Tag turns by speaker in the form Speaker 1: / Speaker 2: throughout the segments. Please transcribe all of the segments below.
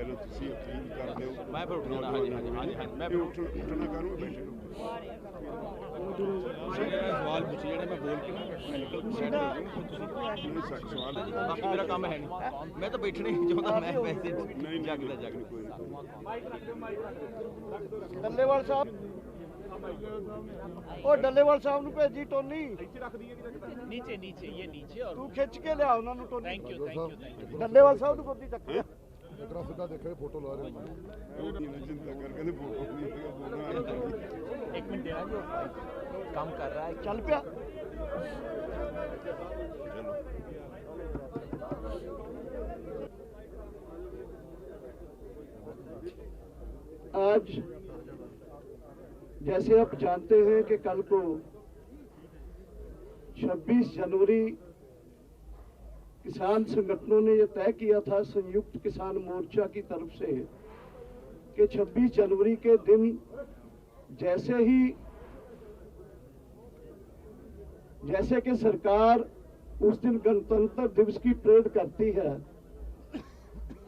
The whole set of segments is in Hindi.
Speaker 1: ਪਹਿਲਾਂ ਤੁਸੀਂ ਅਪੀਲ ਕਰਦੇ ਹੋ।
Speaker 2: ਮੈਂ ਫਿਰ ਉੱਠਣਾ, ਹਾਂਜੀ ਮੈਂ ਫਿਰ
Speaker 1: ਉੱਠਣਾ ਕਾਹਨੂੰ ਬੈਠੇ ਹੋ?
Speaker 2: ਸਵਾਲ ਪੁੱਛੇ ਜਿਹੜੇ ਮੈਂ ਬੋਲ ਕੇ ਮੈਂ ਨਿਕਲ ਸੈਟ ਹੋ ਜਾਊਂ।
Speaker 1: ਤੁਸੀਂ ਸਵਾਲ
Speaker 2: ਬਾਕੀ ਮੇਰਾ ਕੰਮ ਹੈ ਨਹੀਂ, ਮੈਂ ਤਾਂ ਬੈਠਣਾ ਹੀ ਨਹੀਂ ਚਾਹੁੰਦਾ, ਮੈਂ ਵੈਸੇ ਜਗਦਾ
Speaker 1: ਕੋਈ
Speaker 3: ਡੱਲੇਵਾਲ ਸਾਹਿਬ, ਉਹ ਡੱਲੇਵਾਲ ਸਾਹਿਬ ਨੂੰ ਭੇਜੀ ਟੋਨੀ
Speaker 4: नीचे नीचे ये नीचे और
Speaker 3: ਤੂੰ ਖਿੱਚ ਕੇ ਲਿਆ ਉਹਨਾਂ ਨੂੰ ਟੋਨੀ।
Speaker 4: थैंक यू
Speaker 3: ਡੱਲੇਵਾਲ ਸਾਹਿਬ ਨੂੰ ਗੋਦੀ ਚੱਕ
Speaker 5: ਇਤਰਾ ਸਿੱਧਾ ਦੇਖੇ ਫੋਟੋ ਲਾ ਰਹੇ
Speaker 1: ਉਹ ਚਿੰਤਾ ਕਰ ਕਹਿੰਦੇ ਫੋਟੋ ਨਹੀਂ ਬੋਲਣਾ।
Speaker 4: एक मिनट देना जो काम कर रहा है
Speaker 3: ਚੱਲ ਪਿਆ। आज जैसे आप जानते हैं कि कल को 26 जनवरी किसान संगठनों ने यह तय किया था संयुक्त किसान मोर्चा की तरफ से कि 26 जनवरी के दिन जैसे कि सरकार उस दिन गणतंत्र दिवस की परेड करती है,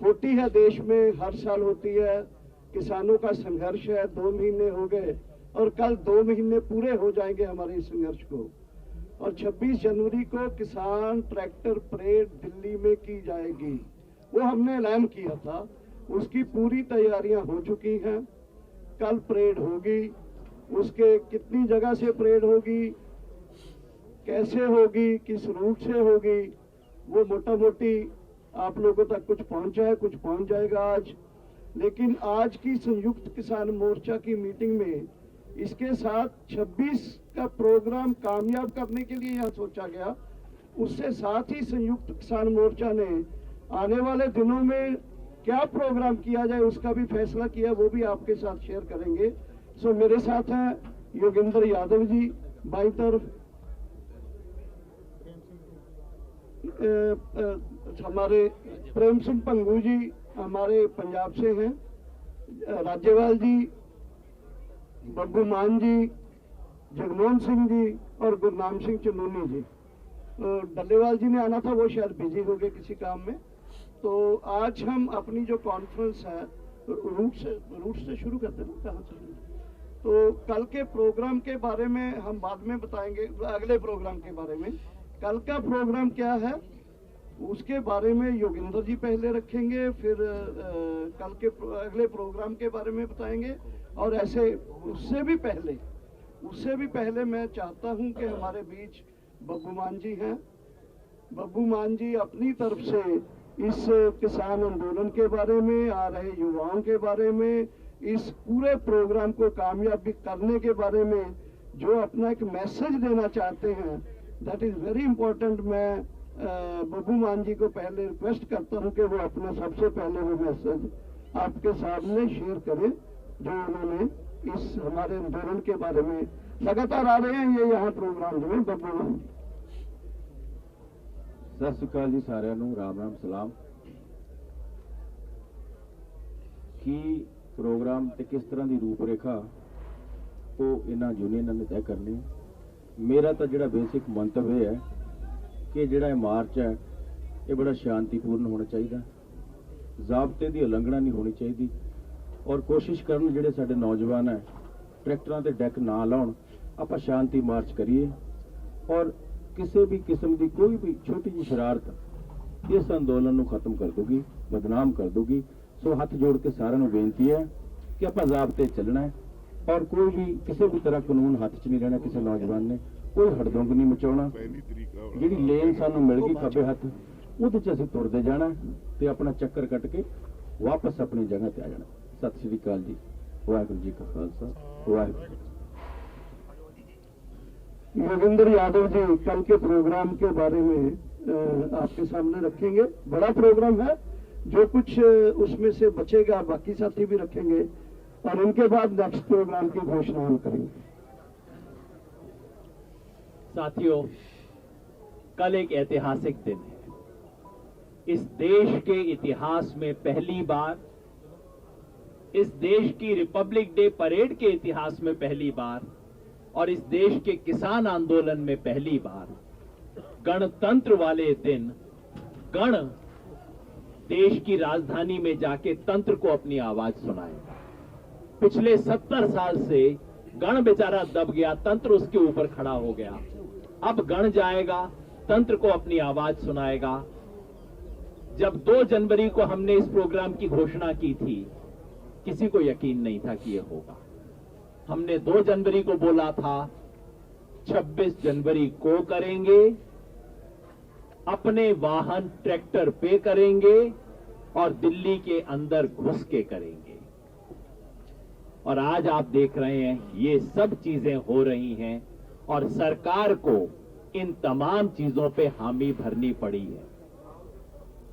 Speaker 3: होती है देश में, हर साल होती है। किसानों का संघर्ष है, 2 महीने हो गए और कल 2 महीने पूरे हो जाएंगे हमारे इस संघर्ष को। और 26 जनवरी को किसान ट्रैक्टर परेड दिल्ली में की जाएगी, वो हमने ऐलान किया था। उसकी पूरी तैयारियां हो चुकी हैं। कल परेड होगी, उसके कितनी जगह से परेड होगी, कैसे होगी, किस रूट से होगी, वो मोटा मोटी आप लोगों तक कुछ पहुंचा है, कुछ पहुंच जाएगा आज। लेकिन आज की संयुक्त किसान मोर्चा की मीटिंग में इसके साथ 26 का प्रोग्राम कामयाब करने के लिए यहाँ सोचा गया। उससे साथ ही संयुक्त किसान मोर्चा ने आने वाले दिनों में क्या प्रोग्राम किया जाए उसका भी फैसला किया, वो भी आपके साथ शेयर करेंगे। सो मेरे साथ हैं योगेंद्र यादव जी, बाईं तरफ हमारे प्रेम सिंह पंगू जी हमारे पंजाब से हैं, राज्यपाल जी, बब्बू मान जी, जगमोहन सिंह जी और गुरनाम सिंह चनूनी जी। डल्लेवाल जी ने आना था, वो शायद बिजी हो गए किसी काम में। तो आज हम अपनी जो कॉन्फ्रेंस है रूट से शुरू करते हैं, कहाँ से शुरू? तो कल के प्रोग्राम के बारे में हम बाद में बताएंगे, अगले प्रोग्राम के बारे में। कल का प्रोग्राम क्या है उसके बारे में योगेंद्र जी पहले रखेंगे, फिर कल के अगले प्रोग्राम के बारे में बताएंगे। और ऐसे उससे भी पहले मैं चाहता हूं कि हमारे बीच बब्बू मान जी हैं। बब्बू मान जी अपनी तरफ से इस किसान आंदोलन के बारे में, आ रहे युवाओं के बारे में, इस पूरे प्रोग्राम को कामयाब करने के बारे में जो अपना एक मैसेज देना चाहते हैं, दैट इज वेरी इंपॉर्टेंट। मैं बब्बू मान जी को पहले रिक्वेस्ट करता हूं कि वो अपना सबसे पहले वो मैसेज आपके सामने शेयर करें जो उन्होंने इस हमारे आंदोलन के बारे में लगातार आ रहे हैं ये यहाँ प्रोग्राम में। बब्बू मान
Speaker 6: सत श्री अकाल जी, सारिਆਂ ਨੂੰ राम राम सलाम। की प्रोग्राम ते किस तरह की रूपरेखा वो इन्हां यूनियनां ने तय करनी है। मेरा तो जिहड़ा बेसिक मंतव्य है कि जिहड़ा मार्च है ये बड़ा शांतिपूर्ण होना चाहिए, ज़ाबते की उलंघना नहीं होनी चाहिए। और कोशिश करन जिहड़े साडे नौजवान है ट्रैक्टरां ते डैक ना लाउण, आपां शांति मार्च करिए। और किसी भी किस्म की कोई भी छोटी जी शरारत इस अंदोलन को खत्म कर दूगी, बदनाम कर दूगी। सो हाथ जोड़ के सारिਆਂ ਨੂੰ बेनती है कि आपां ज़ाबते चलना है और कोई भी किसी भी तरह कानून हाथ च नहीं रहना। किसी नौजवान ने कोई हड़दंग नहीं मचाउणा। जिहड़ी लेन सानू मिल गई खब्बे हत्थ ਉਹਦੇ ਚ ਅਸੀਂ ਤੁਰਦੇ ਜਾਣਾ ਤੇ ਆਪਣਾ ਚੱਕਰ ਕੱਟ ਕੇ वापस अपनी जगह पे आ जाना। सत श्री अकाल जी, वाहिगुरू जी का खालसा, वाहिगुरू।
Speaker 3: योगेंद्र यादव जी कल के प्रोग्राम के बारे में आपके सामने रखेंगे। बड़ा प्रोग्राम है, जो कुछ उसमें से बचेगा बाकी साथी भी रखेंगे और इनके बाद नेक्स्ट प्रोग्राम की घोषणा हम करेंगे।
Speaker 4: साथियों, कल एक ऐतिहासिक दिन है। इस देश के इतिहास में पहली बार, इस देश की रिपब्लिक डे परेड के इतिहास में पहली बार और इस देश के किसान आंदोलन में पहली बार गणतंत्र वाले दिन गण देश की राजधानी में जाके तंत्र को अपनी आवाज सुनाएगा। पिछले 70 साल से गण बेचारा दब गया, तंत्र उसके ऊपर खड़ा हो गया। अब गण जाएगा, तंत्र को अपनी आवाज सुनाएगा। जब 2 जनवरी को हमने इस प्रोग्राम की घोषणा की थी, किसी को यकीन नहीं था कि यह होगा। हमने 2 जनवरी को बोला था, 26 जनवरी को करेंगे, अपने वाहन ट्रैक्टर पे करेंगे और दिल्ली के अंदर घुस के करेंगे। और आज आप देख रहे हैं ये सब चीजें हो रही हैं और सरकार को इन तमाम चीजों पे हामी भरनी पड़ी है।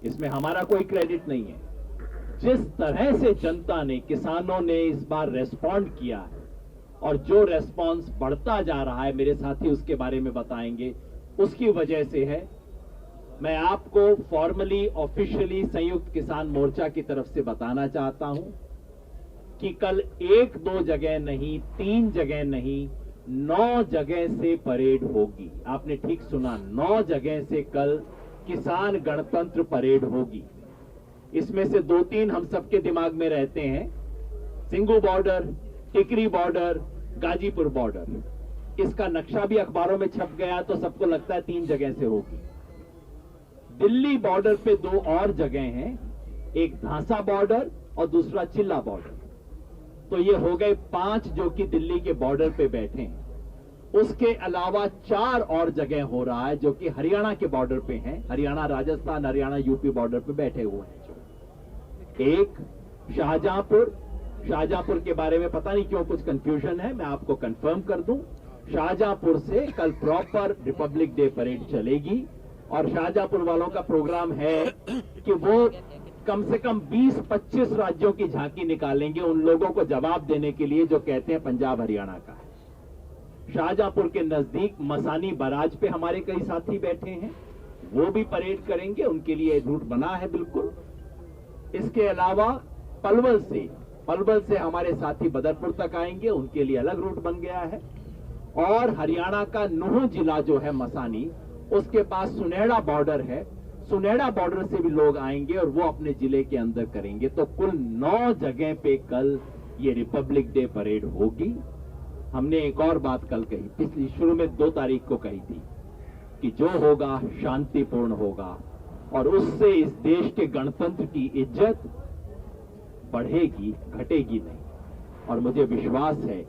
Speaker 4: इसमें हमारा कोई क्रेडिट नहीं है। जिस तरह से जनता ने, किसानों ने इस बार रेस्पॉन्ड किया है और जो रेस्पॉन्स बढ़ता जा रहा है, मेरे साथी उसके बारे में बताएंगे, उसकी वजह से है। मैं आपको फॉर्मली, ऑफिशियली संयुक्त किसान मोर्चा की तरफ से बताना चाहता हूं कि कल 1-2 जगह नहीं, 3 जगह नहीं, 9 जगह से परेड होगी। आपने ठीक सुना, 9 जगह से कल किसान गणतंत्र परेड होगी। इसमें से 2-3 हम सबके दिमाग में रहते हैं, सिंगू बॉर्डर, टिकरी बॉर्डर, गाजीपुर बॉर्डर। इसका नक्शा भी अखबारों में छप गया तो सबको लगता है 3 जगह से होगी। दिल्ली बॉर्डर पे 2 और जगह हैं, एक धांसा बॉर्डर और दूसरा चिल्ला बॉर्डर। तो ये हो गए 5 जो कि दिल्ली के बॉर्डर पे बैठे हैं। उसके अलावा 4 और जगह हो रहा है जो कि हरियाणा के बॉर्डर पे हैं। हरियाणा, राजस्थान, हरियाणा, यूपी बॉर्डर पे बैठे हुए हैं। एक शाहजहांपुर के बारे में पता नहीं क्यों कुछ कंफ्यूजन है, मैं आपको कंफर्म कर दूं। शाहजहांपुर से कल प्रॉपर रिपब्लिक डे परेड चलेगी और शाहजहांपुर वालों का प्रोग्राम है कि वो कम से कम 20-25 राज्यों की झांकी निकालेंगे उन लोगों को जवाब देने के लिए जो कहते हैं पंजाब हरियाणा का है। शाहजहांपुर के नजदीक मसानी बराज पे हमारे कई साथी बैठे हैं, वो भी परेड करेंगे, उनके लिए रूट बना है बिल्कुल। इसके अलावा पलवल से हमारे साथी बदरपुर तक आएंगे, उनके लिए अलग रूट बन गया है। और हरियाणा का नूंह जिला जो है मसानी, उसके पास सुनेहड़ा बॉर्डर है, सुनेहड़ा बॉर्डर से भी लोग आएंगे और वो अपने जिले के अंदर करेंगे। तो कुल 9 जगह पे कल ये रिपब्लिक डे परेड होगी। हमने एक और बात कल कही, पिछली शुरू में 2 तारीख को कही थी कि जो होगा शांतिपूर्ण होगा और उससे इस देश के गणतंत्र की इज्जत बढ़ेगी, घटेगी नहीं। और मुझे विश्वास है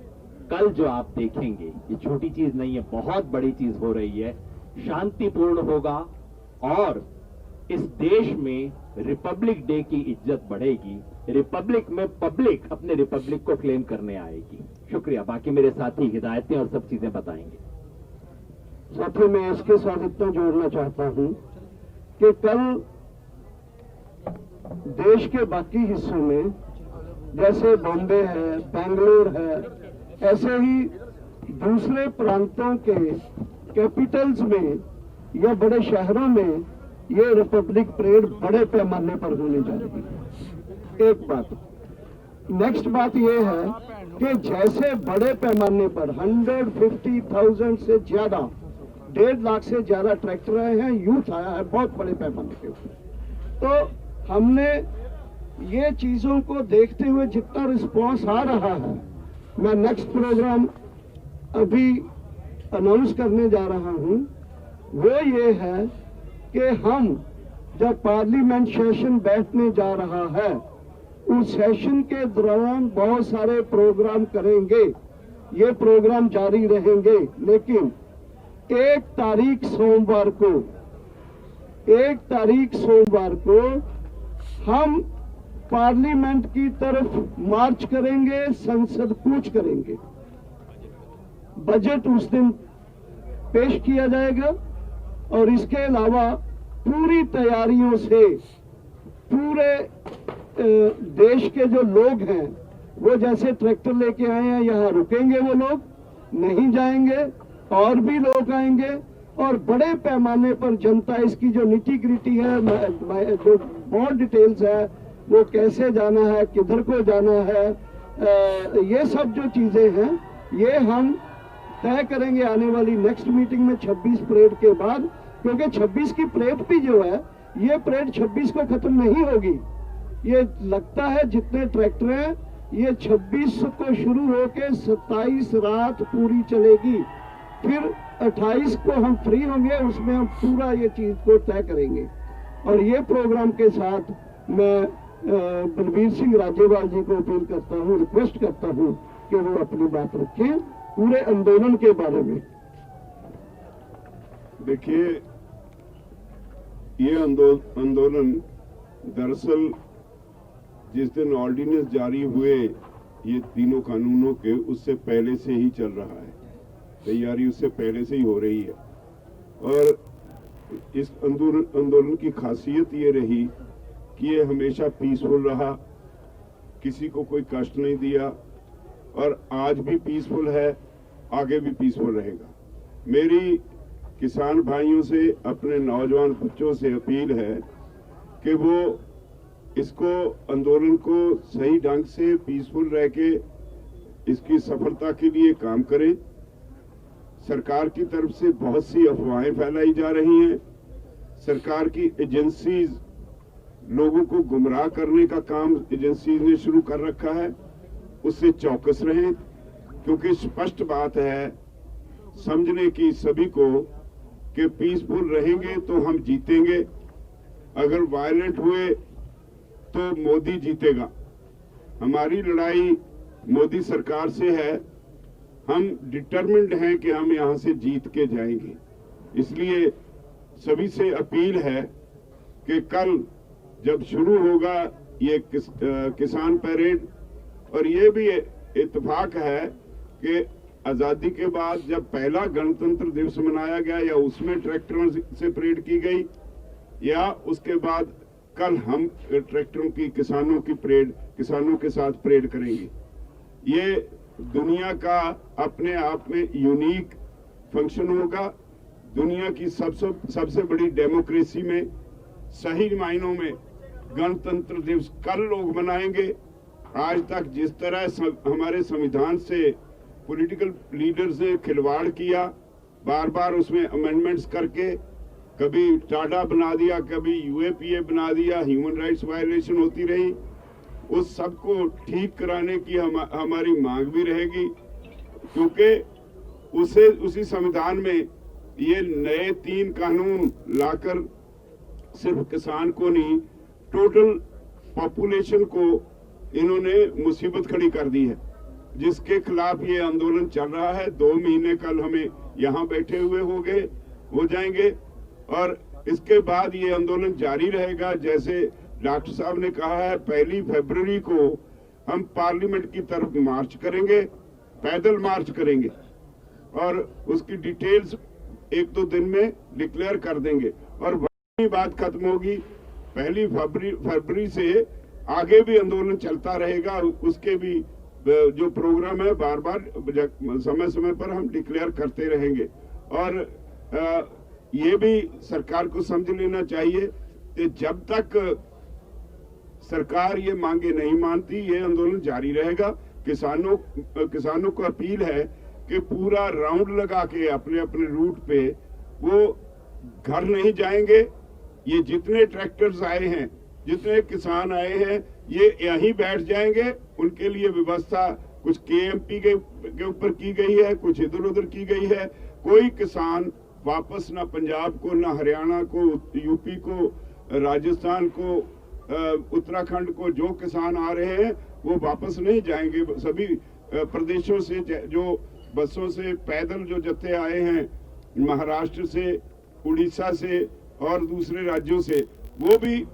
Speaker 4: कल जो आप देखेंगे ये छोटी चीज नहीं है, बहुत बड़ी चीज हो रही है। शांतिपूर्ण होगा और इस देश में रिपब्लिक डे की इज्जत बढ़ेगी। रिपब्लिक में पब्लिक अपने रिपब्लिक को क्लेम करने आएगी। शुक्रिया। बाकी मेरे साथी हिदायतें और सब चीजें बताएंगे।
Speaker 3: साथियों, मैं इसके साथ इतना जोड़ना चाहता हूं कि कल देश के बाकी हिस्सों में जैसे बॉम्बे है, बेंगलोर है, ऐसे ही दूसरे प्रांतों के कैपिटल्स में या बड़े शहरों में ये रिपब्लिक परेड बड़े पैमाने पर होने जा रही है। एक बात। नेक्स्ट बात ये है कि जैसे बड़े पैमाने पर 150,000 से ज्यादा, 1.5 लाख से ज्यादा ट्रैक्टर आए हैं, यूथ आया है बहुत बड़े पैमाने के ऊपर, तो हमने ये चीजों को देखते हुए जितना रिस्पांस आ रहा है, मैं नेक्स्ट प्रोग्राम अभी अनाउंस करने जा रहा हूं, वो ये है कि हम जब पार्लियामेंट सेशन बैठने जा रहा है, उस सेशन के दौरान बहुत सारे प्रोग्राम करेंगे। ये प्रोग्राम जारी रहेंगे, लेकिन 1 तारीख सोमवार को हम पार्लियामेंट की तरफ मार्च करेंगे, संसद कूच करेंगे। बजट उस दिन पेश किया जाएगा और इसके अलावा पूरी तैयारियों से पूरे देश के जो लोग हैं वो जैसे ट्रैक्टर लेके आए हैं, यहाँ रुकेंगे, वो लोग नहीं जाएंगे, और भी लोग आएंगे और बड़े पैमाने पर जनता इसकी जो निटी ग्रिटी है, जो बहुत डिटेल्स है, वो कैसे जाना है, किधर को जाना है, ये सब जो चीजें हैं ये हम तय करेंगे आने वाली नेक्स्ट मीटिंग में 26 परेड के बाद, क्योंकि 26 की परेड भी जो है ये परेड 26 को खत्म नहीं होगी। ये लगता है जितने ट्रैक्टर हैं ये 26 को शुरू होके 27 रात पूरी चलेगी, फिर 28 को हम फ्री होंगे, उसमें हम पूरा ये चीज को तय करेंगे। और ये प्रोग्राम के साथ मैं बलबीर सिंह राजेवाल जी को अपील करता हूँ, रिक्वेस्ट करता हूँ कि वो अपनी बात रखें पूरे आंदोलन के बारे में।
Speaker 1: देखिए, ये आंदोलन दरअसल जिस दिन ऑर्डिनेंस जारी हुए ये तीनों कानूनों के, उससे पहले से ही चल रहा है, तैयारी उससे पहले से ही हो रही है। और इस आंदोलन की खासियत ये रही कि ये हमेशा पीसफुल रहा, किसी को कोई कष्ट नहीं दिया, और आज भी पीसफुल है, आगे भी पीसफुल रहेगा। मेरी किसान भाइयों से, अपने नौजवान बच्चों से अपील है कि वो इसको आंदोलन को सही ढंग से पीसफुल रह के इसकी सफलता के लिए काम करें। सरकार की तरफ से बहुत सी अफवाहें फैलाई जा रही हैं, सरकार की एजेंसीज लोगों को गुमराह करने का काम एजेंसीज ने शुरू कर रखा है, उससे चौकस रहें, क्योंकि स्पष्ट बात है समझने की सभी को कि पीसफुल रहेंगे तो हम जीतेंगे, अगर वायलेंट हुए तो मोदी जीतेगा। हमारी लड़ाई मोदी सरकार से है, हम डिटरमिन्ड हैं कि हम यहां से जीत के जाएंगे। इसलिए सभी से अपील है कि कल जब शुरू होगा ये किसान परेड, और ये भी इत्तेफाक है कि आजादी के बाद जब पहला गणतंत्र दिवस मनाया गया या उसमें ट्रैक्टरों से परेड की गई, या उसके बाद कल हम ट्रैक्टरों की किसानों की परेड, किसानों के साथ परेड करेंगे। ये दुनिया का अपने आप में यूनिक फंक्शन होगा। दुनिया की सबसे बड़ी डेमोक्रेसी में सही मायनों में गणतंत्र दिवस कल लोग मनाएंगे। आज तक जिस तरह हमारे संविधान से पॉलिटिकल लीडर्स ने खिलवाड़ किया, बार बार उसमें अमेंडमेंट्स करके, कभी टाडा बना दिया, कभी यूएपीए बना दिया, ह्यूमन राइट्स वायलेशन होती रही, उस सब को ठीक कराने की हमारी मांग भी रहेगी, क्योंकि उसी संविधान में ये नए 3 कानून लाकर सिर्फ किसान को नहीं, टोटल पॉपुलेशन को इन्होंने मुसीबत खड़ी कर दी है, जिसके खिलाफ ये आंदोलन चल रहा है। 2 महीने कल हमें यहाँ बैठे हुए हो जाएंगे, और इसके बाद ये आंदोलन जारी रहेगा। जैसे डॉक्टर साहब ने कहा है, 1 फरवरी को हम पार्लियामेंट की तरफ मार्च करेंगे, पैदल मार्च करेंगे, और उसकी डिटेल्स 1-2 दिन में डिक्लेयर कर देंगे, और वही बात खत्म होगी। 1 फरवरी से आगे भी आंदोलन चलता रहेगा, उसके भी जो प्रोग्राम है बार बार समय समय पर हम डिक्लेयर करते रहेंगे। और ये भी सरकार को समझ लेना चाहिए कि जब तक सरकार ये मांगे नहीं मानती, ये आंदोलन जारी रहेगा। किसानों को अपील है कि पूरा राउंड लगा के अपने अपने रूट पे वो घर नहीं जाएंगे। ये जितने ट्रैक्टर्स आए हैं, जितने किसान आए हैं, ये यहीं बैठ जाएंगे। उनके लिए व्यवस्था कुछ केएमपी के ऊपर की गई है, कुछ इधर उधर की गई है। कोई किसान वापस ना पंजाब को, ना हरियाणा को, यूपी को, राजस्थान को, उत्तराखंड को जो किसान आ रहे हैं वो वापस नहीं जाएंगे। सभी प्रदेशों से जो बसों से पैदल जो जत्थे आए हैं, महाराष्ट्र से, उड़ीसा से और दूसरे राज्यों से, वो भी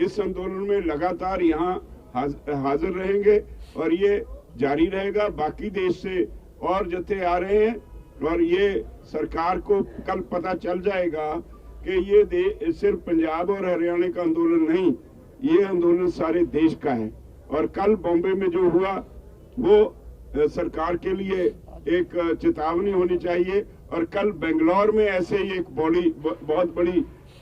Speaker 1: इस आंदोलन में लगातार यहाँ हाजिर रहेंगे और ये जारी रहेगा। बाकी देश से और जत्थे आ रहे हैं, और ये सरकार को कल पता चल जाएगा कि ये सिर्फ पंजाब और हरियाणा का आंदोलन नहीं, ये आंदोलन सारे देश का है। और कल बॉम्बे में जो हुआ वो सरकार के लिए एक चेतावनी होनी चाहिए। और कल बेंगलोर में ऐसे ही एक बहुत बड़ी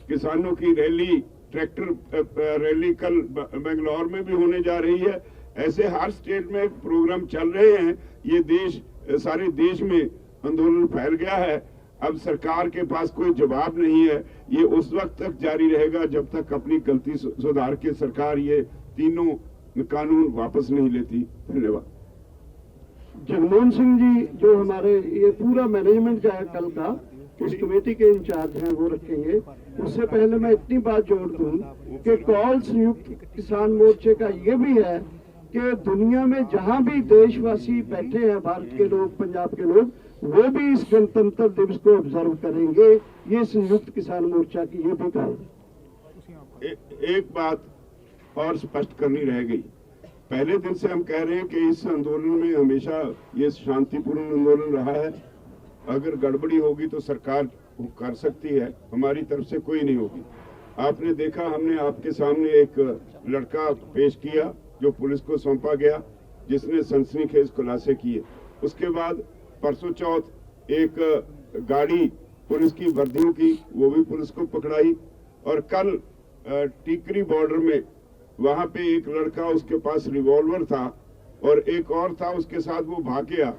Speaker 1: किसानों की रैली, ट्रैक्टर रैली कल बेंगलोर में भी होने जा रही है। ऐसे हर स्टेट में प्रोग्राम चल रहे हैं। ये देश, सारे देश में आंदोलन फैल गया है। अब सरकार के पास कोई जवाब नहीं है। ये उस वक्त तक जारी रहेगा जब तक अपनी गलती सुधार के सरकार ये तीनों कानून वापस नहीं लेती। धन्यवाद।
Speaker 3: जगमोहन सिंह जी जो हमारे ये पूरा मैनेजमेंट का है कल का, उस कमेटी के इंचार्ज हैं, वो रखेंगे। उससे पहले मैं इतनी बात जोड़ दूं कि कॉल संयुक्त किसान मोर्चे का ये भी है कि दुनिया में जहां भी देशवासी बैठे हैं, भारत के लोग, पंजाब के लोग, वो भी इस गणतंत्र दिवस को ऑब्जर्व करेंगे। ये संयुक्त किसान मोर्चा की ये भी कहा।
Speaker 1: एक बात और स्पष्ट करनी रह गई। पहले दिन से हम कह रहे हैं कि इस आंदोलन में हमेशा ये शांतिपूर्ण आंदोलन रहा है। अगर गड़बड़ी होगी तो सरकार कर सकती है, हमारी तरफ से कोई नहीं होगी। आपने देखा, हमने आपके सामने एक लड़का पेश किया जो पुलिस को सौंपा गया, जिसने सनसनीखेज खुलासे किए। उसके बाद परसों चौथ एक गाड़ी पुलिस की वर्दियों की, वो भी पुलिस को पकड़ाई। और कल टीकरी बॉर्डर में वहां पे एक लड़का, उसके पास रिवॉल्वर था और एक और था उसके साथ, वो भाग गया।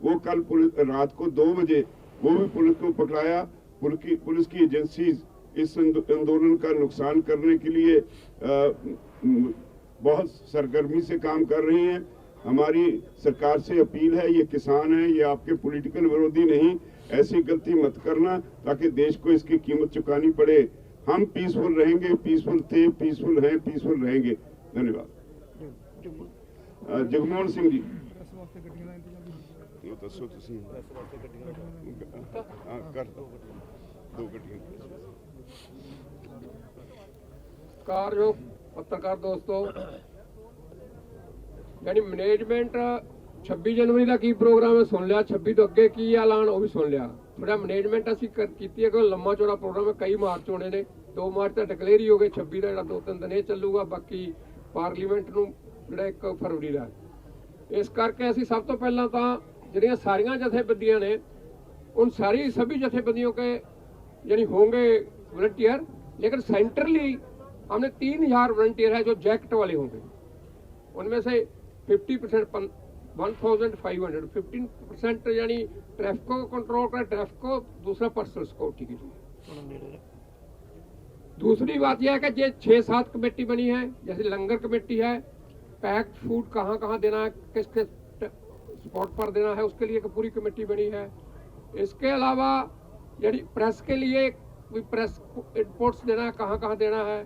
Speaker 1: वो कल रात को 2 बजे वो भी पुलिस को पकड़ाया। पुलिस की एजेंसी इस आंदोलन का नुकसान करने के लिए बहुत सरगर्मी से काम कर रही हैं। हमारी सरकार से अपील है, ये किसान है, ये आपके पॉलिटिकल विरोधी नहीं, ऐसी गलती मत करना ताकि देश को इसकी कीमत चुकानी पड़े। हम पीसफुल रहेंगे, पीसफुल थे, पीसफुल हैं, पीसफुल रहेंगे। धन्यवाद। जगमोहन सिंह जी दसो कर दो गड्डियां।
Speaker 7: कारयोग पत्रकार दोस्तों, यानी मैनेजमेंट 26 जनवरी का की प्रोग्राम है सुन लिया, 26 तो अगे की ऐलान वो भी सुन लिया। थोड़ा मैनेजमेंट असी कीती है कि लंबा चौड़ा प्रोग्राम है। कई मार्च होने ने, 2 मार्च तो डिक्लेयर ही हो गए, 26 का 2-3 दिन ये चलूगा, बाकी पार्लीमेंट ਨੂੰ ਜਿਹੜਾ 1 फरवरी ਦਾ। इस करके ਅਸੀਂ सब तो पहला तो ਜਿਹੜੀਆਂ सारियां जथेबंदियां ने, उन सभी जथेबंदियों के यानी होंगे वॉलंटियर, लेकिन सेंट्रली हमने 3000 वॉलंटियर है जो जैकेट वाले होंगे। उनमें से 50% 1500 15% यानी ट्रैफिक को कंट्रोल कर, ट्रैफिक दूसरा पर्सनल सिक्योरिटी के लिए। दूसरी बात यह है कि ये 6-7 कमेटी बनी है, जैसे लंगर कमेटी है, पैक्ड फूड कहाँ कहाँ देना है, किस किस स्पॉट पर देना है, उसके लिए एक पूरी कमेटी बनी है। इसके अलावा यानी प्रेस के लिए प्रेस रिपोर्ट्स देना है, कहाँ कहाँ देना है,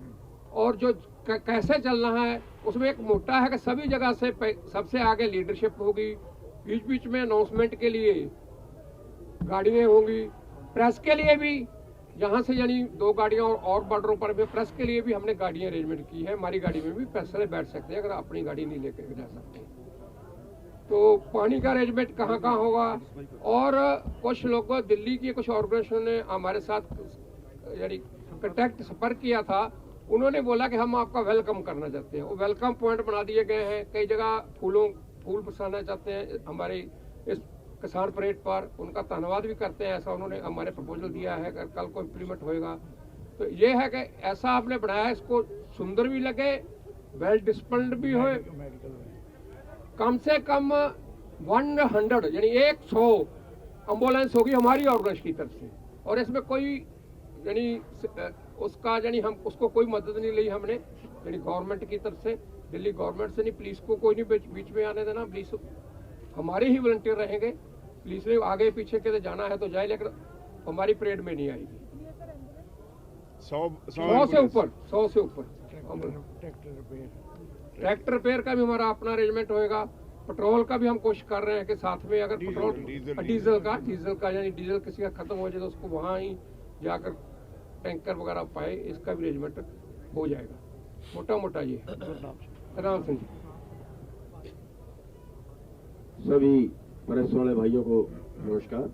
Speaker 7: और जो कैसे चलना है, उसमें एक मोटा है कि सभी जगह से सबसे आगे लीडरशिप होगी। बीच बीच में अनाउंसमेंट के लिए गाड़ियाँ होंगी। प्रेस के लिए भी यहाँ से यानी 2 गाड़ियाँ और बॉर्डरों पर भी प्रेस के लिए भी हमने गाड़ियाँ अरेंजमेंट की है। हमारी गाड़ी में भी प्रेस वाले बैठ सकते हैं अगर अपनी गाड़ी नहीं लेकर जा सकते। तो पानी का अरेंजमेंट कहाँ कहाँ होगा। और कुछ लोगों, दिल्ली की कुछ ऑर्गेनाइजेशन ने हमारे साथ यानी कंटेक्ट संपर्क किया था, उन्होंने बोला कि हम आपका वेलकम करना चाहते हैं। वो वेलकम पॉइंट बना दिए गए हैं, कई जगह फूल बरसाना चाहते हैं हमारे इस किसान परेड पर, उनका धन्यवाद भी करते हैं। ऐसा उन्होंने हमारे प्रपोजल दिया है, अगर कल को इम्प्लीमेंट होएगा तो ये है कि ऐसा आपने बनाया, इसको सुंदर भी लगे, वेल डिसिप्लिन्ड भी हो। कम से कम 100 यानी 100 एम्बुलेंस होगी हमारी ऑर्गेनाइजेशन की तरफ से, और इसमें कोई यानी उसका यानी हम उसको कोई मदद नहीं ली हमने यानी गवर्नमेंट की तरफ से, दिल्ली गवर्नमेंट से नहीं। पुलिस को कोई नहीं बीच में आने देना, पुलिस हमारे ही वॉलंटियर रहेंगे। पुलिस ने आगे पीछे के जाना है तो जाए, लेकिन हमारी परेड में नहीं आएगी। 100 से ऊपर ट्रैक्टर रिपेयर का भी हमारा अपना अरेंजमेंट होएगा। पेट्रोल का भी हम कोशिश कर रहे हैं कि साथ में अगर पेट्रोल डीजल का यानी डीजल किसी का खत्म हो जाए तो उसको वहाँ ही जाकर टैंकर वगैरह पाए, इसका भी अरेंजमेंट हो जाएगा। मोटा मोटा ये राम सिंह जी।
Speaker 6: सभी प्रेस वाले भाइयों को नमस्कार।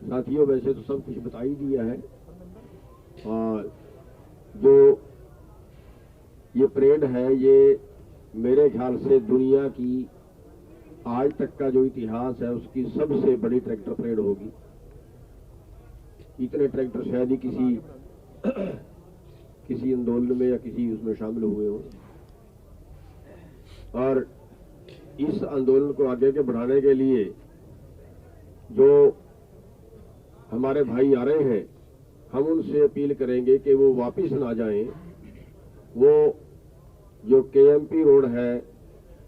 Speaker 6: साथियों, वैसे तो सब कुछ बता ही दिया है, और जो ये परेड है ये मेरे ख्याल से दुनिया की आज तक का जो इतिहास है उसकी सबसे बड़ी ट्रैक्टर परेड होगी। इतने ट्रैक्टर शायद ही किसी आंदोलन में या किसी उसमें शामिल हुए हो। और इस आंदोलन को आगे के बढ़ाने के लिए जो हमारे भाई आ रहे हैं, हम उनसे अपील करेंगे कि वो वापस ना जाएं। वो जो केएमपी रोड है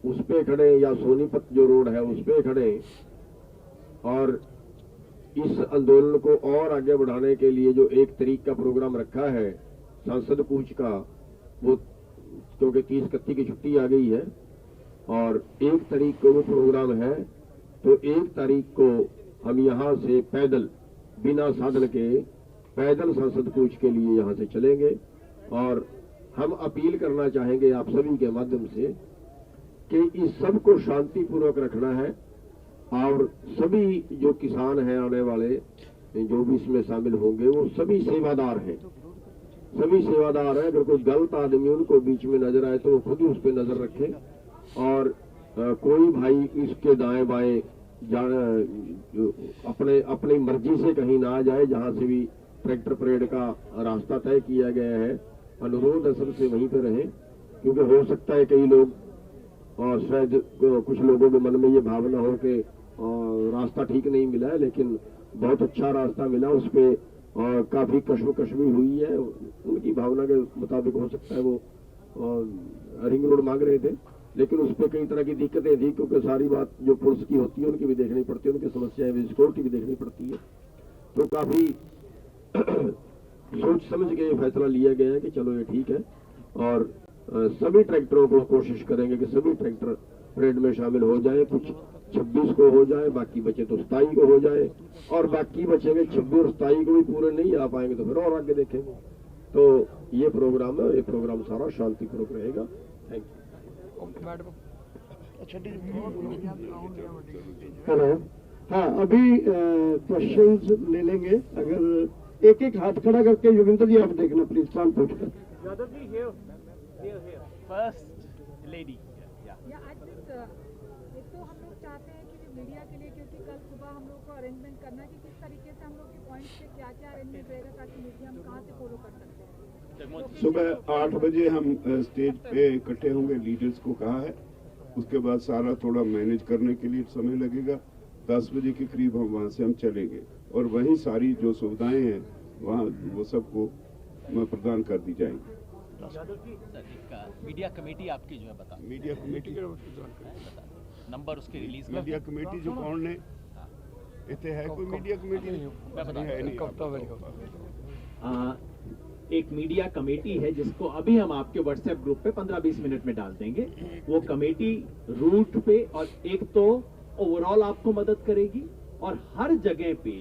Speaker 6: उस पे खड़े या सोनीपत जो रोड है उस पे खड़े और इस आंदोलन को और आगे बढ़ाने के लिए जो 1 तारीख का प्रोग्राम रखा है सांसद कूच का, वो क्योंकि 30-31 की छुट्टी आ गई है और 1 तारीख को वो प्रोग्राम है, तो 1 तारीख को हम यहाँ से पैदल बिना साधन के पैदल संसद कूच के लिए यहाँ से चलेंगे। और हम अपील करना चाहेंगे आप सभी के माध्यम से कि इस सब को शांतिपूर्वक रखना है और सभी जो किसान हैं आने वाले जो भी इसमें शामिल होंगे वो सभी सेवादार हैं, सभी सेवादार हैं। अगर कोई गलत आदमी उनको बीच में नजर आए तो वो खुद ही उस पर नजर रखें और कोई भाई इसके दाएं बाएं अपनी मर्जी से कहीं ना जाए। जहां से भी ट्रैक्टर परेड का रास्ता तय किया गया है, अनुरोध असल से वहीं पर रहे, क्योंकि हो सकता है कई लोग और शायद कुछ लोगों के मन में ये भावना हो कि रास्ता ठीक नहीं मिला है, लेकिन बहुत अच्छा रास्ता मिला, उस पे काफी कश्मकश भी हुई है। उनकी भावना के मुताबिक हो सकता है वो रिंग रोड मांग रहे थे, लेकिन उस पर कई तरह की दिक्कतें थी, क्योंकि सारी बात जो पुलिस की होती है उनकी भी देखनी पड़ती है, उनकी समस्याएं भी सिक्योरिटी भी देखनी पड़ती है। तो काफी सोच समझ के फैसला लिया गया है कि चलो ये ठीक है और सभी ट्रैक्टरों को कोशिश करेंगे कि सभी ट्रैक्टर परेड में शामिल हो जाए। कुछ 26 को हो जाए, बाकी बचे तो 27 को हो जाए और बाकी बचेंगे 26 और 27 को भी पूरे नहीं आ पाएंगे तो फिर और आगे देखेंगे। तो ये प्रोग्राम है, ये प्रोग्राम सारा शांतिपूर्वक रहेगा। Thank you.
Speaker 3: हेलो, हाँ अभी क्वेश्चंस ले लेंगे। अगर एक हाथ खड़ा करके योगिंदर जी आप देखना प्लीज, सवाल पूछकर।
Speaker 4: First lady.
Speaker 8: या आज एक तो हम लोग चाहते हैं कि मीडिया के लिए, क्योंकि कल सुबह हम लोग को अरेंजमेंट करना है कि किस तरीके से हम लोग के पॉइंट्स पे क्या क्या अरेंजमेंट रहेगा ताकि मीडिया हम कहाँ से फॉलो कर सकते हैं।
Speaker 1: सुबह 8 बजे हम स्टेज पे इकट्ठे होंगे, लीडर्स को कहा है। उसके बाद सारा थोड़ा मैनेज करने के लिए समय लगेगा। 10 बजे के करीब हम वहाँ से हम चलेंगे और वहीं सारी जो सुविधाएं हैं वहाँ वो सबको प्रदान कर दी जाएंगी।
Speaker 2: मीडिया कमेटी आपकी जो है बता,
Speaker 1: मीडिया कमेटी
Speaker 2: नंबर उसके रिलीज
Speaker 1: मीडिया कमेटी जो कौन ने इतने है कोई मीडिया कमेटी नहीं।
Speaker 4: एक मीडिया कमेटी है जिसको अभी हम आपके व्हाट्सएप ग्रुप पे 15-20 मिनट में डाल देंगे। वो कमेटी रूट पे और एक तो ओवरऑल आपको मदद करेगी और हर जगह पे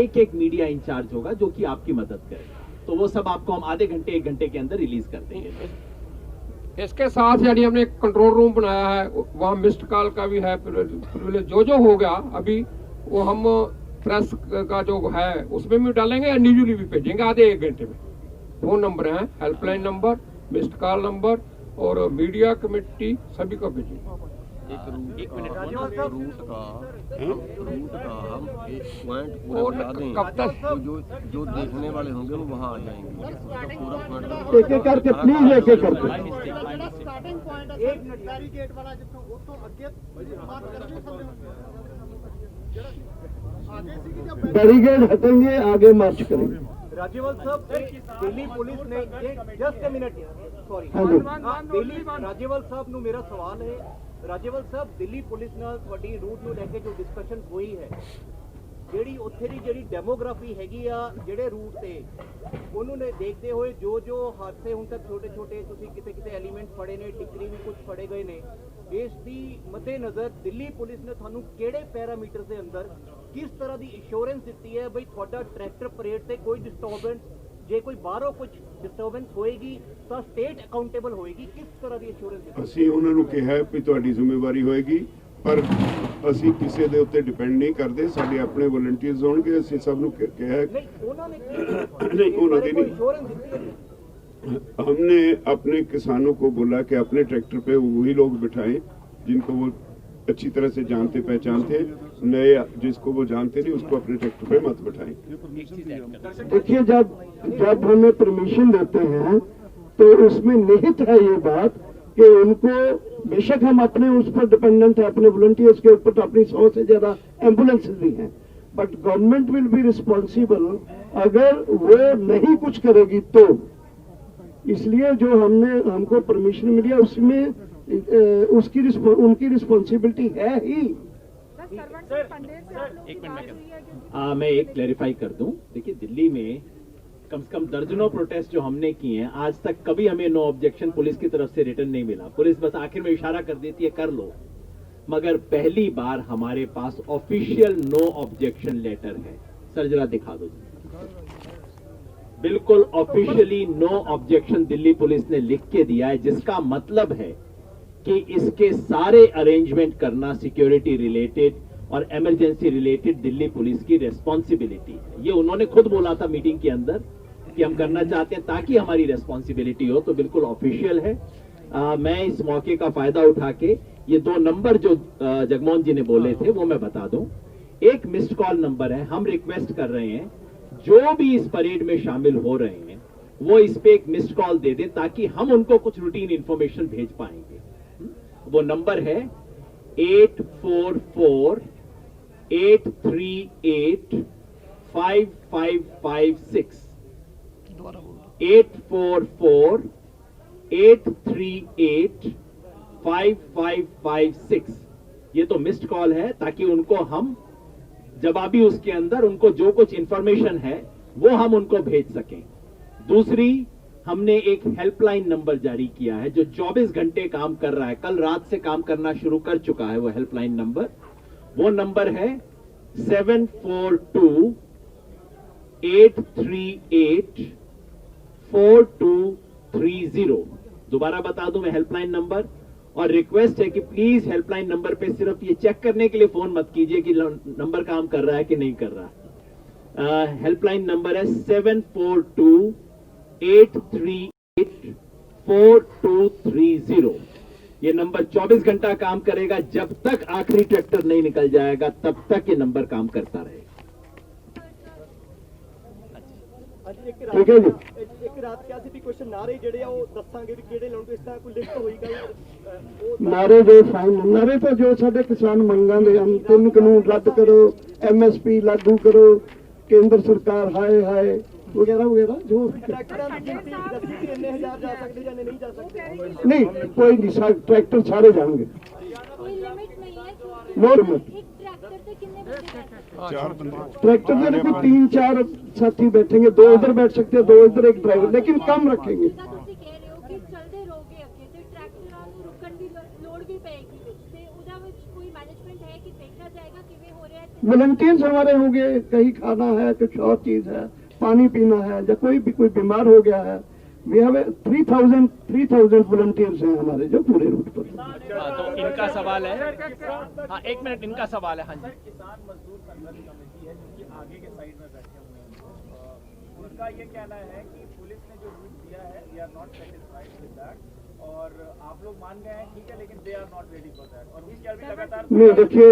Speaker 4: एक मीडिया इंचार्ज होगा जो कि आपकी मदद करेगा। तो वो सब आपको हम आधे घंटे 1 घंटे के अंदर रिलीज कर देंगे।
Speaker 7: इसके साथ यानी हमने कंट्रोल रूम बनाया है, वहाँ मिस्ड कॉल का भी है। जो हो गया अभी वो हम प्रेस का जो है उसमें भी डालेंगे, इंडिविजुअली भी भेजेंगे आधे 1 घंटे में। फोन नंबर है, helpline number, missed call number और मीडिया कमेटी सभी को भेजेंगे।
Speaker 2: एक मिनट रूट का हम एक पॉइंट पूरा बता दें,
Speaker 7: कब तक
Speaker 2: तो जो देखने वाले होंगे वो वहाँ आ जाएंगे। उसका पूरा पॉइंट
Speaker 3: एक एक करके प्लीज, एक एक करके।
Speaker 9: स्टार्टिंग पॉइंट है बैरिकेड वाला जितो उतो अगे बात करनी समझो।
Speaker 3: बैरिकेड हटेंगे, आगे मार्च करेंगे।
Speaker 9: राज्यपाल साहब, दिल्ली पुलिस ने just a minute sorry Delhi राज्यपाल साहब ਨੂੰ ਮੇਰਾ ਸਵਾਲ ਹੈ। राज्यपाल साहब, दिल्ली पुलिस ਨਾਲ ਤੁਹਾਡੀ रूट ਨੂੰ ਲੈ ਕੇ ਜੋ डिस्कशन ਹੋਈ ਹੈ, ਜਿਹੜੀ ਉੱਥੇ ਦੀ ਜਿਹੜੀ ਡੈਮੋਗ੍ਰਾਫੀ ਹੈਗੀ ਆ ਜਿਹੜੇ रूट ਤੇ ਉਹਨੂੰ ਨੇ ਦੇਖਦੇ ਹੋਏ ਜੋ ਹਾਦਸੇ ਹੁਣ ਤੱਕ ਛੋਟੇ ਤੁਸੀਂ ਕਿਤੇ ਐਲੀਮੈਂਟ ਫੜੇ ਨੇ, ਟਿਕਰੀ ਵੀ ਕੁਝ ਫੜੇ ਗਏ ਨੇ, ਇਸ ਦੀ ਮੱਦੇਨਜ਼ਰ ਦਿੱਲੀ ਪੁਲਿਸ ਨੇ ਤੁਹਾਨੂੰ ਕਿਹੜੇ ਪੈਰਾਮੀਟਰ ਦੇ ਅੰਦਰ किस तरह की इंश्योरेंस दी है भाई थोड़ा ट्रैक्टर परेड से कोई डिस्टर्बेंस जे कोई बाहरों कुछ डिस्टर्बेंस होएगी तो स्टेट अकाउंटेबल होएगी, किस तरह की इंश्योरेंस
Speaker 1: ਅਸੀਂ ਉਹਨਾਂ ਨੂੰ ਕਿਹਾ ਵੀ ਤੁਹਾਡੀ ਜ਼ਿੰਮੇਵਾਰੀ ਹੋਏਗੀ, ਪਰ ਅਸੀਂ ਕਿਸੇ ਦੇ ਉੱਤੇ ਡਿਪੈਂਡ ਨਹੀਂ ਕਰਦੇ। ਸਾਡੇ ਆਪਣੇ ਵਲੰਟੀਅਰਸ ਹੋਣਗੇ, ਅਸੀਂ ਸਭ ਨੂੰ ਕਿਹਾ ਹੈ।
Speaker 9: नहीं उन्होंने
Speaker 1: नहीं उन्होंने नहीं,
Speaker 9: इंश्योरेंस दी है।
Speaker 1: हमने अपने किसानों को बोला कि अपने ट्रैक्टर पे वही लोग बिठाएं जिनको वो अच्छी तरह से जानते पहचानते, नए जिसको वो जानते नहीं उसको अपने ट्रैक्टर पे मत बिठाएं।
Speaker 3: देखिए, जब हमें परमिशन देते हैं तो उसमें निहित है ये बात कि उनको, बेशक हम अपने उस पर डिपेंडेंट है, अपने वॉलंटियर्स के ऊपर तो अपनी 100 से ज्यादा एम्बुलेंस भी हैं, but government will be responsible अगर वो नहीं कुछ करेगी तो। इसलिए जो हमको परमिशन मिली है उसमें उनकी रिस्पॉन्सिबिलिटी है ही।
Speaker 4: मैं एक क्लैरिफाई कर दूं, देखिए दिल्ली में कम से कम दर्जनों प्रोटेस्ट जो हमने किए हैं, आज तक कभी हमें नो ऑब्जेक्शन पुलिस की तरफ से रिटर्न नहीं मिला। पुलिस बस आखिर में इशारा कर देती है कर लो, मगर पहली बार हमारे पास ऑफिशियल नो ऑब्जेक्शन लेटर है। सर जरा दिखा दो। बिल्कुल officially no objection Delhi police ने लिख के दिया है, जिसका मतलब है कि इसके सारे अरेंजमेंट करना सिक्योरिटी रिलेटेड और इमरजेंसी रिलेटेड दिल्ली पुलिस की रेस्पॉन्सिबिलिटी है। ये उन्होंने खुद बोला था मीटिंग के अंदर कि हम करना चाहते हैं ताकि हमारी रेस्पॉन्सिबिलिटी हो, तो बिल्कुल ऑफिशियल है। मैं इस मौके का फायदा उठा के ये 2 नंबर जो जगमोहन जी ने बोले थे वो मैं बता दूं। एक मिस्ड कॉल नंबर है, हम रिक्वेस्ट कर रहे हैं जो भी इस परेड में शामिल हो रहे हैं वो इस पे एक मिस्ड कॉल दे दें ताकि हम उनको कुछ रूटीन इंफॉर्मेशन भेज पाएंगे। वो नंबर है 844-838-5556 844-838-5556। ये तो मिस्ड कॉल है ताकि उनको हम जवाबी उसके अंदर उनको जो कुछ इंफॉर्मेशन है वो हम उनको भेज सकें। दूसरी, हमने एक हेल्पलाइन नंबर जारी किया है जो 24 घंटे काम कर रहा है, कल रात से काम करना शुरू कर चुका है वो हेल्पलाइन नंबर। वो नंबर है 742-838-4230। दोबारा बता दूं मैं हेल्पलाइन नंबर, और रिक्वेस्ट है कि प्लीज हेल्पलाइन नंबर पे सिर्फ ये चेक करने के लिए फोन मत कीजिए कि नंबर काम कर रहा है कि नहीं कर रहा। हेल्पलाइन नंबर है 742-838-4230। ये नंबर 24 घंटा काम करेगा, जब तक आखिरी ट्रैक्टर नहीं निकल जाएगा तब तक ये नंबर काम करता रहेगा।
Speaker 3: ठीक है जी।
Speaker 9: ਇੱਕ ਰਾਤ ਕਿਹਾ ਸੀ ਵੀ ਕੁਝ ਨਾਰੇ ਜਿਹੜੇ ਆ ਉਹ ਦੱਸਾਂਗੇ ਵੀ ਕਿਹੜੇ ਲਾਉਣ ਤੋਂ, ਇਸ ਤਰ੍ਹਾਂ ਕੋਈ ਲਿਸਟ ਹੋਈ ਗੱਲ
Speaker 3: ਨਾਰੇ ਦੇ ਫਾਈਨ ਨਾਰੇ ਤਾਂ ਜੋ ਸਾਡੇ ਕਿਸਾਨ ਮੰਗਾਂਗੇ ਹਨ, 3 ਕਾਨੂੰਨ ਰੱਦ ਕਰੋ, MSP ਲਾਗੂ ਕਰੋ, ਕੇਂਦਰ ਸਰਕਾਰ ਹਾਏ ਹਾਏ वगैरह वगैरह जो
Speaker 9: ਟਰੈਕਟਰਾਂ ਦੀ ਗਿਣਤੀ ਦੱਸੀ ਕਿ ਇੰਨੇ ਹਜ਼ਾਰ ਜਾ ਸਕਦੇ ਜਾਂ ਨਹੀਂ ਜਾ ਸਕਦੇ।
Speaker 3: नहीं कोई नहीं, ट्रैक्टर सारे जाएंगे,
Speaker 10: कोई लिमिट नहीं है।
Speaker 3: No limit.
Speaker 10: एक ट्रैक्टर से कितने बंदे बैठ सकते हैं?
Speaker 1: 4 बंदे।
Speaker 3: ट्रैक्टर में कोई 3-4 साथी बैठेंगे, 2 उधर बैठ सकते हैं, 2 इधर, एक ड्राइवर, लेकिन कम रखेंगे।
Speaker 10: ਜਿੱਦਾਂ ਤੁਸੀਂ ਕਹਿ ਰਹੇ ਹੋ ਕਿ ਚੱਲਦੇ ਰਹੋਗੇ ਅੱਗੇ ਤੇ ਟਰੈਕਟਰਾਂ ਨੂੰ ਰੁਕਣ ਦੀ ਲੋੜ ਵੀ ਪਏਗੀ ਵਿੱਚ, ਤੇ ਉਹਦਾ ਵਿੱਚ ਕੋਈ ਮੈਨੇਜਮੈਂਟ ਹੈ ਕਿ ਦੇਖਿਆ ਜਾਏਗਾ ਕਿਵੇਂ ਹੋ ਰਿਹਾ ਹੈ?
Speaker 3: वॉलंटियर्स हमारे होंगे, कहीं खाना है, कुछ और चीज है, पानी पीना है, या कोई बीमार हो गया है। वी हैव 3,000 वॉलंटियर्स हैं हमारे जो पूरे रूट पर।
Speaker 4: तो इनका सवाल है, हाँ 1 मिनट, इनका सवाल है। हाँ जी,
Speaker 11: किसान मजदूर संघर्ष कमेटी है जिनकी आगे के साइड में बैठे हुए हैं, उनका ये कहना है कि पुलिस ने जो रूट दिया है we are not satisfied with that, और आप लोग मान गए हैं ठीक है, लेकिन they are not ready for that, और उसके अभी लगातार
Speaker 3: नहीं देखिए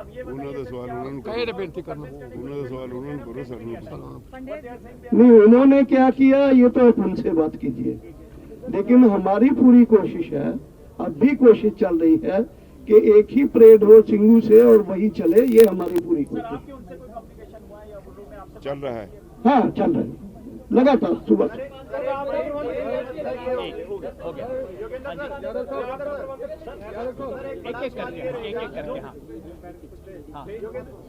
Speaker 11: अब ये
Speaker 1: ਉਹਨਾਂ ਦਾ ਸਵਾਲ ਉਹਨਾਂ ਨੂੰ
Speaker 5: ਕਹੇ ਬੇਨਤੀ ਕਰਨਾ
Speaker 1: ਉਹਨਾਂ ਦਾ ਸਵਾਲ ਉਹਨਾਂ ਨੂੰ ਕਰੋ, ਸਾਨੂੰ
Speaker 3: नहीं, उन्होंने क्या किया ये तो आप उनसे बात कीजिए, लेकिन हमारी पूरी कोशिश है, अब भी कोशिश चल रही है कि एक ही परेड हो सिंगू से और वही चले, ये हमारी पूरी कोशिश।
Speaker 11: आपके उनसे कोई कम्युनिकेशन हुआ है या वो लोग आपसे
Speaker 1: ਚੱਲ रहा है।
Speaker 3: हाँ चल रहे हैं लगातार सुबह से।
Speaker 4: एक करके हाँ।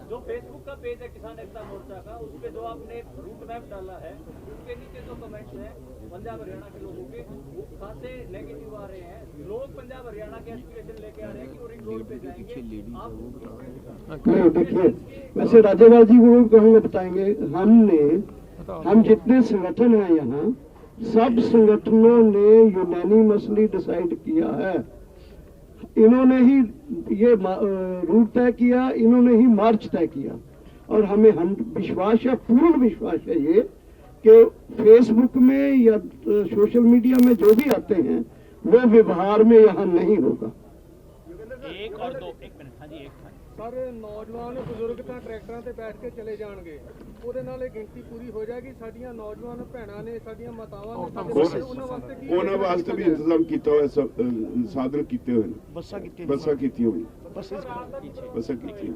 Speaker 11: जो फेसबुक का पेज है किसान एकता मोर्चा का, उस पे जो आपने रूट मैप डाला है उसके नीचे जो कमेंट्स हैं पंजाब हरियाणा के लोगों के, वो खासे नेगेटिव आ रहे हैं। लोग पंजाब हरियाणा के एस्पिरेशन लेके आ रहे हैं कि वो रिंग रोड पे जाएंगे।
Speaker 3: नहीं देखिए, वैसे राज्यपाल जी को कहूँगा बताएंगे, हम जितने संगठन हैं यहाँ, सब संगठनों ने यूनानिमसली डिसाइड किया है, इन्होंने ही ये रूट तय किया, इन्होंने ही मार्च तय किया, और हमें विश्वास है, पूर्ण विश्वास है ये कि फेसबुक में या सोशल मीडिया में जो भी आते हैं वो व्यवहार में यहाँ नहीं होगा।
Speaker 4: एक और 2, 1 मिनट, हाँ जी, एक
Speaker 12: ਸਰ ਨੌਜਵਾਨ ਬਜ਼ੁਰਗ ਤਾਂ ਟਰੈਕਟਰਾਂ ਤੇ ਬੈਠ ਕੇ ਚਲੇ ਜਾਣਗੇ, ਉਹਦੇ ਨਾਲ ਇਹ ਗਿਣਤੀ ਪੂਰੀ ਹੋ ਜਾਏਗੀ। ਸਾਡੀਆਂ ਨੌਜਵਾਨ ਭੈਣਾਂ ਨੇ, ਸਾਡੀਆਂ ਮਾਤਾਵਾਂ ਨੇ, ਸਾਡੇ ਬੱਚੇ,
Speaker 1: ਉਹਨਾਂ ਵਾਸਤੇ ਵੀ ਇੰਤਜ਼ਾਮ ਕੀਤਾ ਹੋਇਆ, ਸਾਧਨ ਕੀਤੇ ਹੋਏ ਨੇ, ਬੱਸਾਂ ਕੀਤੀਆਂ ਹੋਈਆਂ, ਬੱਸਾਂ ਕੀਤੀਆਂ।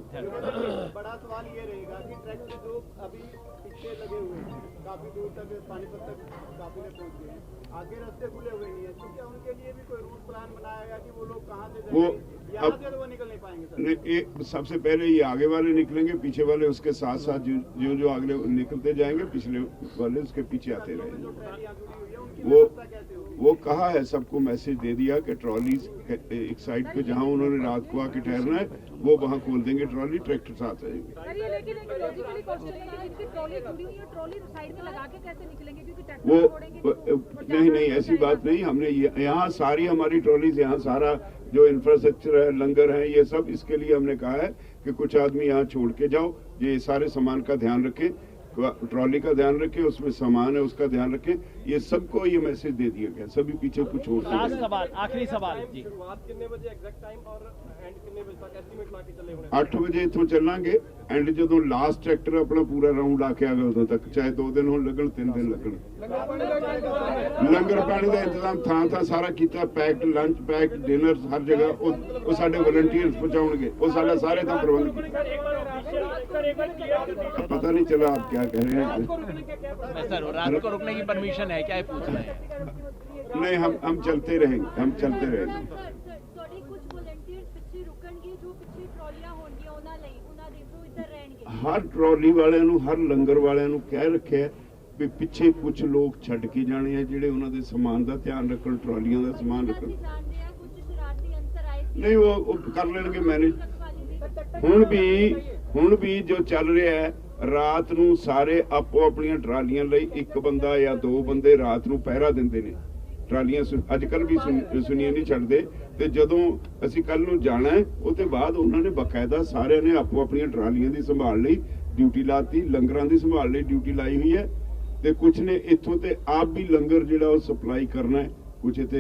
Speaker 9: बड़ा सवाल ये रहेगा कि ट्रैक्टर जो अभी पीछे लगे हुए हैं काफी दूर तक पानीपत तक काफिले पहुंच गए हैं, आगे रास्ते खुले हुए नहीं है, तो क्या उनके लिए भी कोई रूट प्लान बनाया गया कि वो लोग कहाँ से जाएंगे? यहाँ से तो वो निकल नहीं पाएंगे सर।
Speaker 1: नहीं, सबसे पहले ये आगे वाले निकलेंगे, पीछे वाले उसके साथ साथ जो आगे निकलते जाएंगे, पिछले वाले उसके पीछे आते रहेंगे। वो कहा है, सबको मैसेज दे दिया कि ट्रॉली एक साइड पे जहाँ उन्होंने रात को आके ठहरना है वो वहाँ खोल देंगे ट्रॉली, ट्रैक्टर साथ आएंगे।
Speaker 8: सर ये लेकिन एक लॉजिकली क्वेश्चन है कि जिनकी ट्रॉली जुड़ी हुई है, ट्रॉली साइड में लगा के कैसे निकलेंगे, क्योंकि ट्रैक्टर
Speaker 1: वो
Speaker 8: छोड़ेंगे।
Speaker 1: नहीं ऐसी बात नहीं, हमने यहाँ सारी हमारी ट्रॉलीज, यहाँ सारा जो इंफ्रास्ट्रक्चर है, लंगर है, ये सब इसके लिए हमने कहा है कि कुछ आदमी यहाँ छोड़ के जाओ, ये सारे सामान का ध्यान रखें, ट्रॉली का ध्यान रखें, उसमें सामान है उसका ध्यान रखें। ये सबको ये मैसेज दे दिया गया, सभी पीछे कुछ छोड़ के।
Speaker 11: आखिरी सवाल जी,
Speaker 12: शुरुआत कितने बजे एग्जैक्ट टाइम और एंड कितने बजे तक एस्टीमेट ला के चले हुए?
Speaker 1: 8 ਵਜੇ ਇੱਥੋਂ ਚੱਲਾਂਗੇ, ਐਂਡ ਜਦੋਂ ਲਾਸਟ ਟਰੈਕਟਰ ਆਪਣਾ ਪੂਰਾ ਰਾਉਂਡ ਆ ਕੇ ਆਵੇ ਉਦੋਂ ਤੱਕ, ਚਾਹੇ 2 ਦਿਨ ਹੋਣ ਲੱਗਣ, 3 ਦਿਨ ਲੱਗਣ। ਲੰਗਰ ਪਾਣੀ ਦਾ ਇੰਤਜ਼ਾਮ ਥਾਂ ਸਾਰਾ ਕੀਤਾ, ਪੈਕਡ ਲੰਚ, ਪੈਕਡ ਡਿਨਰ, ਹਰ ਜਗ੍ਹਾ ਉਹ ਸਾਡੇ ਵਲੰਟੀਅਰਸ ਪਹੁੰਚਾਉਣਗੇ, ਉਹ ਸਾਡਾ ਸਾਰੇ ਦਾ ਪ੍ਰਬੰਧ ਕੀਤਾ। पता नहीं चला आप क्या कह रहे हैं
Speaker 4: सर। रात को रुकने की परमिशन है क्या, ये पूछ रहे हैं?
Speaker 1: नहीं, हम चलते रहेंगे, हम चलते रहेंगे। हर ट्रॉली वाले नूं, हर लंगर वाले नूं कह रखे भी पिछे कुछ लोग छड़ के जाने हैं, जिहड़े उन्हां दे समान दा ध्यान रखण, ट्रॉलियां दा समान रखण। नहीं वो कर लेंगे मैनेज। ਹੁਣ ਵੀ ਜੋ ਚੱਲ ਰਿਹਾ ਹੈ, ਰਾਤ ਨੂੰ ਸਾਰੇ ਆਪੋ ਆਪਣੀਆਂ ਟਰਾਲੀਆਂ ਲਈ ਇੱਕ ਬੰਦਾ ਜਾਂ 2 ਬੰਦੇ ਰਾਤ ਨੂੰ ਪਹਿਰਾ ਦਿੰਦੇ ਨੇ। ਟਰਾਲੀਆਂ ਅੱਜ ਕੱਲ ਵੀ ਸੁਣੀਆਂ ਨਹੀਂ ਛੱਡਦੇ, ਤੇ ਜਦੋਂ ਅਸੀਂ ਕੱਲ ਨੂੰ ਜਾਣਾ ਹੈ ਉਹਦੇ ਬਾਅਦ ਉਹਨਾਂ ਨੇ ਬਕਾਇਦਾ ਸਾਰਿਆਂ ਨੇ ਆਪੋ ਆਪਣੀਆਂ ਟਰਾਲੀਆਂ ਦੀ ਸੰਭਾਲ ਲਈ ਡਿਊਟੀ ਲਾਤੀ, ਲੰਗਰਾਂ ਦੀ ਸੰਭਾਲ ਲਈ ਡਿਊਟੀ ਲਾਈ ਹੋਈ ਹੈ, ਤੇ ਕੁਝ ਨੇ ਇੱਥੋਂ ਤੇ ਆਪ ਵੀ ਲੰਗਰ ਜਿਹੜਾ ਉਹ ਸਪਲਾਈ ਕਰਨਾ ਹੈ। ਕੁਝ ਇੱਥੇ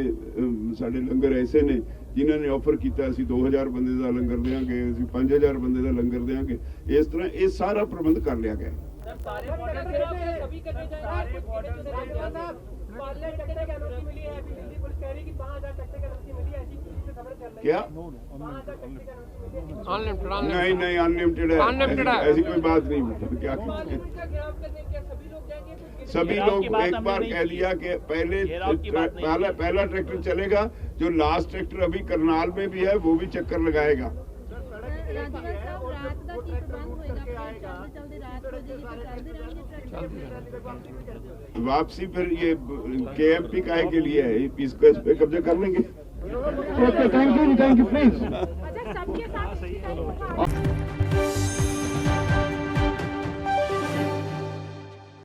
Speaker 1: ਸਾਡੇ ਲੰਗਰ ਐਸੇ ਨੇ ਜਿਨ੍ਹਾਂ ਨੇ ਆਫਰ ਕੀਤਾ, ਅਸੀਂ 2000 ਬੰਦੇ ਦਾ ਲੰਗਰ ਦੇਵਾਂਗੇ, ਅਸੀਂ 5000 ਬੰਦੇ ਦਾ ਲੰਗਰ ਦੇਵਾਂਗੇ। ਇਸ ਤਰ੍ਹਾਂ ਇਹ ਸਾਰਾ ਪ੍ਰਬੰਧ ਕਰ ਲਿਆ ਗਿਆ। क्या नहीं अनलिमिटेड है, ऐसी कोई बात नहीं। क्या सभी लोग एक बार कह लिया कि पहला ट्रैक्टर चलेगा, जो लास्ट ट्रैक्टर अभी करनाल में भी है वो भी चक्कर लगाएगा। वापसी फिर ये KMP काहे के लिए है, इसको इस पे कब्जा कर लेंगे।
Speaker 3: Thank you please.
Speaker 8: अच्छा सबके साथ